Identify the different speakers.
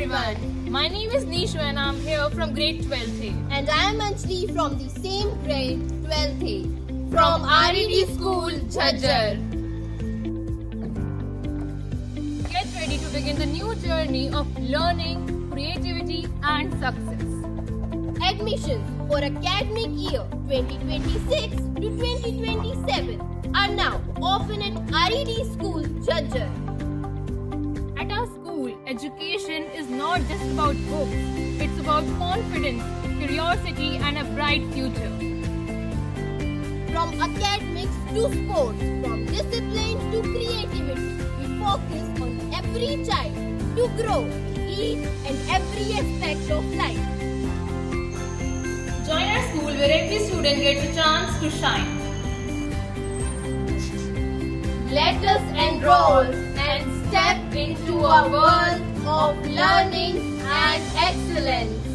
Speaker 1: everyone. My name is Nishu and I'm here from grade 12th A.
Speaker 2: And I am Anjali from the same grade, 12th A.
Speaker 1: From RED School, Jhajjar. Get ready to begin the new journey of learning, creativity and success.
Speaker 2: Admissions for academic year 2026 to 2027 are now open at RED School, Jhajjar.
Speaker 1: At our school, education is not just about books. It's about confidence, curiosity and a bright future.
Speaker 2: From academics to sports, from discipline to creativity, we focus on every child to grow in each and every aspect of life.
Speaker 1: Join our school where every student gets a chance to shine.
Speaker 2: Let us enroll and step into a world of learning and excellence.